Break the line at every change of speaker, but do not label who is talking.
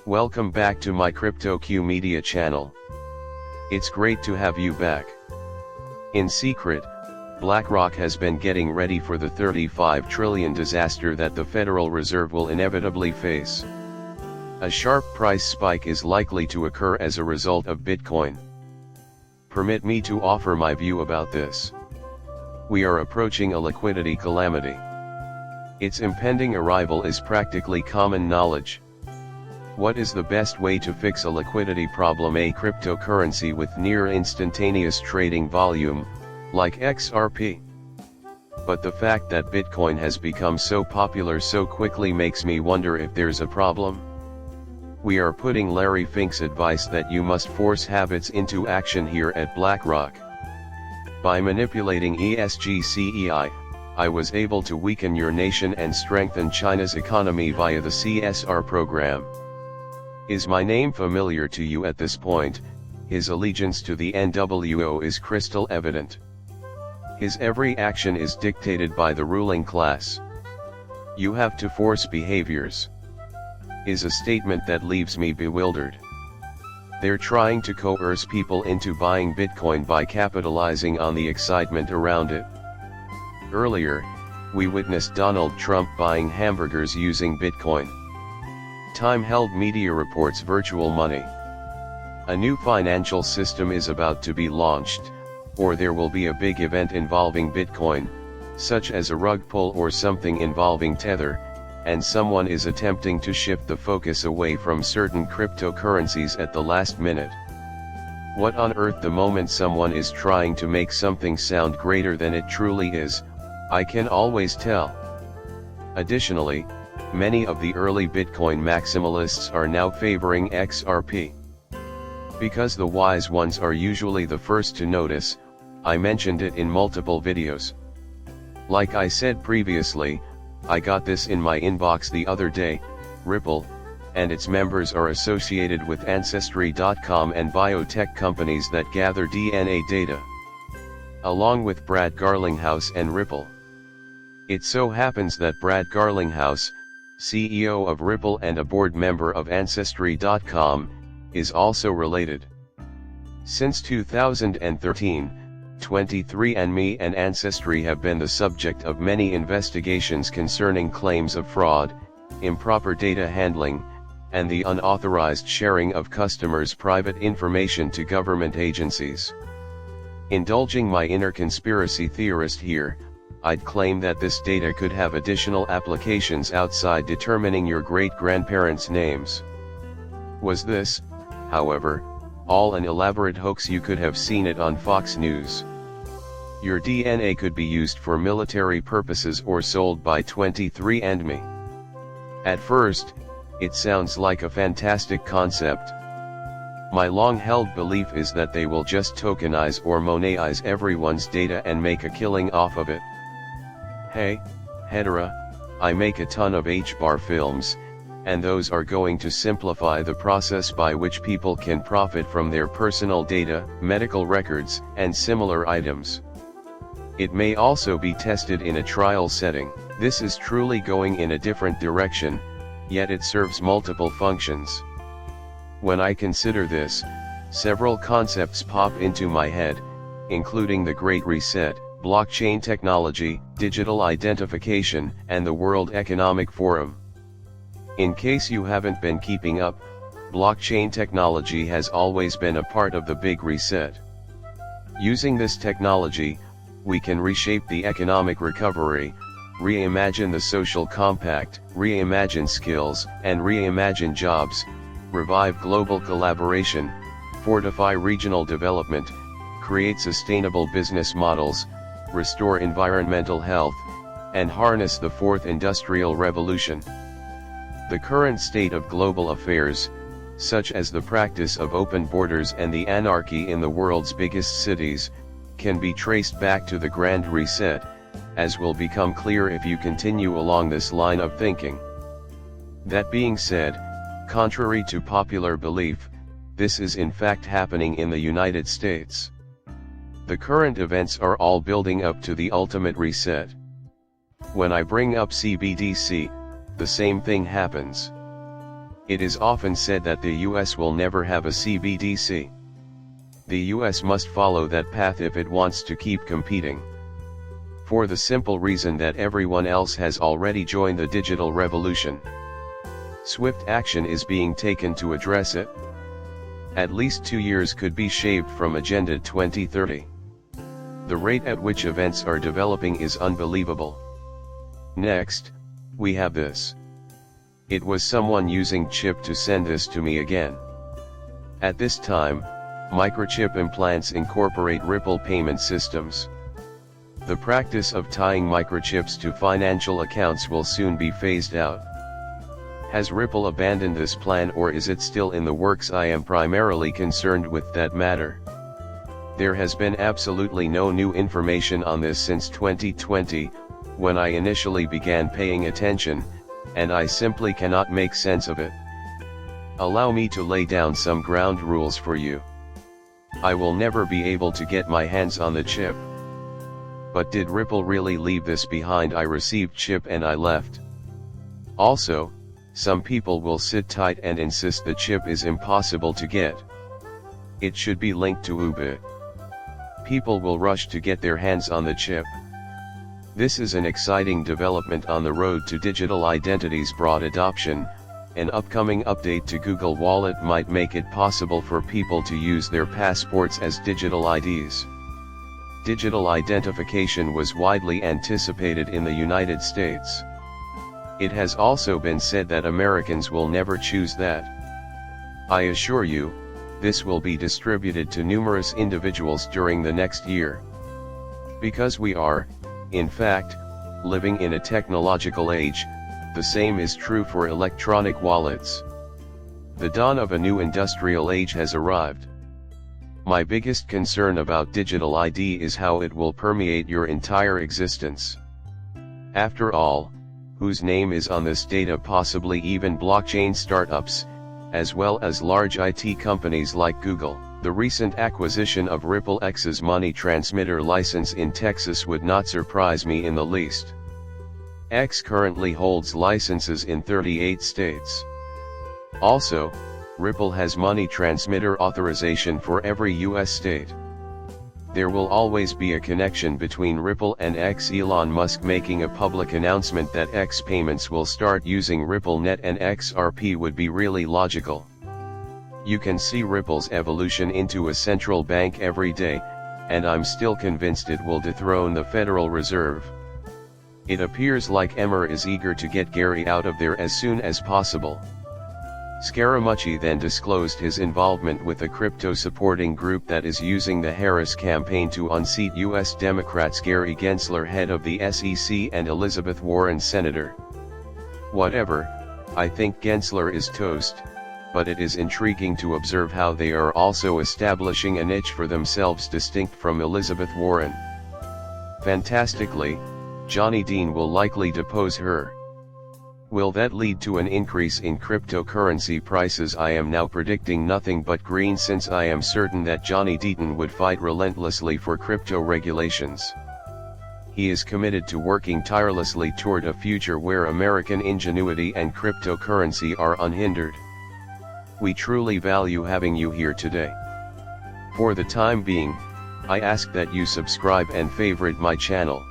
Welcome back to my CryptoQ Media channel. It's great to have you back. In secret, BlackRock has been getting ready for the $35 trillion disaster that the Federal Reserve will inevitably face. A sharp price spike is likely to occur as a result of Bitcoin. Permit me to offer my view about this. We are approaching a liquidity calamity. Its impending arrival is practically common knowledge. What is the best way to fix a liquidity problem? A cryptocurrency with near instantaneous trading volume, like XRP. But the fact that Bitcoin has become so popular so quickly makes me wonder if there's a problem. We are putting Larry Fink's advice that you must force habits into action here at BlackRock. By manipulating ESG-CEI, I was able to weaken your nation and strengthen China's economy via the CSR program. Is my name familiar to you at this point? His allegiance to the NWO is crystal evident. His every action is dictated by the ruling class. You have to force behaviors. Is a statement that leaves me bewildered. They're trying to coerce people into buying Bitcoin by capitalizing on the excitement around it. Earlier, we witnessed Donald Trump buying hamburgers using Bitcoin. Time-held media reports virtual money. A new financial system is about to be launched, or there will be a big event involving Bitcoin, such as a rug pull or something involving Tether, and someone is attempting to shift the focus away from certain cryptocurrencies at the last minute. What on earth? The moment someone is trying to make something sound greater than it truly is, I can always tell. Additionally, many of the early Bitcoin maximalists are now favoring XRP. Because the wise ones are usually the first to notice, I mentioned it in multiple videos. Like I said previously, I got this in my inbox the other day. Ripple and its members are associated with Ancestry.com and biotech companies that gather DNA data, along with Brad Garlinghouse and Ripple. It so happens that Brad Garlinghouse, CEO of Ripple and a board member of Ancestry.com, is also related. Since 2013, 23andMe and Ancestry have been the subject of many investigations concerning claims of fraud, improper data handling, and the unauthorized sharing of customers' private information to government agencies. Indulging my inner conspiracy theorist here, I'd claim that this data could have additional applications outside determining your great-grandparents' names. Was this, however, all an elaborate hoax? You could have seen it on Fox News. Your DNA could be used for military purposes or sold by 23andMe. At first, it sounds like a fantastic concept. My long-held belief is that they will just tokenize or monetize everyone's data and make a killing off of it. Hey, Hedera, I make a ton of HBAR films, and those are going to simplify the process by which people can profit from their personal data, medical records, and similar items. It may also be tested in a trial setting. This is truly going in a different direction, yet it serves multiple functions. When I consider this, several concepts pop into my head, including the Great Reset, blockchain technology, digital identification, and the World Economic Forum. In case you haven't been keeping up, blockchain technology has always been a part of the Big Reset. Using this technology, we can reshape the economic recovery, reimagine the social compact, reimagine skills, and reimagine jobs, revive global collaboration, fortify regional development, create sustainable business models, restore environmental health, and harness the fourth industrial revolution. The current state of global affairs, such as the practice of open borders and the anarchy in the world's biggest cities, can be traced back to the Grand Reset, as will become clear if you continue along this line of thinking. That being said, contrary to popular belief, this is in fact happening in the United States. The current events are all building up to the ultimate reset. When I bring up CBDC, the same thing happens. It is often said that the US will never have a CBDC. The US must follow that path if it wants to keep competing. For the simple reason that everyone else has already joined the digital revolution. Swift action is being taken to address it. At least 2 years could be shaved from Agenda 2030. The rate at which events are developing is unbelievable. Next, we have this. It was someone using chip to send this to me again. At this time, microchip implants incorporate Ripple payment systems. The practice of tying microchips to financial accounts will soon be phased out. Has Ripple abandoned this plan, or is it still in the works? I am primarily concerned with that matter. There has been absolutely no new information on this since 2020, when I initially began paying attention, and I simply cannot make sense of it. Allow me to lay down some ground rules for you. I will never be able to get my hands on the chip. But did Ripple really leave this behind? I received chip and I left. Also, some people will sit tight and insist the chip is impossible to get. It should be linked to UBIT. People will rush to get their hands on the chip. This is an exciting development on the road to digital identity's broad adoption. An upcoming update to Google Wallet might make it possible for people to use their passports as digital IDs. Digital identification was widely anticipated in the United States. It has also been said that Americans will never choose that. I assure you, this will be distributed to numerous individuals during the next year. Because we are, in fact, living in a technological age, the same is true for electronic wallets. The dawn of a new industrial age has arrived. My biggest concern about digital ID is how it will permeate your entire existence. After all, whose name is on this data? Possibly even blockchain startups, as well as large IT companies like Google. The recent acquisition of Ripple X's money transmitter license in Texas would not surprise me in the least. X currently holds licenses in 38 states. Also, Ripple has money transmitter authorization for every US state. There will always be a connection between Ripple and X. Elon Musk making a public announcement that X payments will start using RippleNet and XRP would be really logical. You can see Ripple's evolution into a central bank every day, and I'm still convinced it will dethrone the Federal Reserve. It appears like Emmer is eager to get Gary out of there as soon as possible. Scaramucci then disclosed his involvement with a crypto-supporting group that is using the Harris campaign to unseat U.S. Democrats Gary Gensler, head of the SEC, and Elizabeth Warren, senator. Whatever, I think Gensler is toast, but it is intriguing to observe how they are also establishing a niche for themselves distinct from Elizabeth Warren. Fantastically, Johnny Dean will likely depose her. Will that lead to an increase in cryptocurrency prices? I am now predicting nothing but green, since I am certain that Johnny Dean would fight relentlessly for crypto regulations. He is committed to working tirelessly toward a future where American ingenuity and cryptocurrency are unhindered. We truly value having you here today. For the time being, I ask that you subscribe and favorite my channel.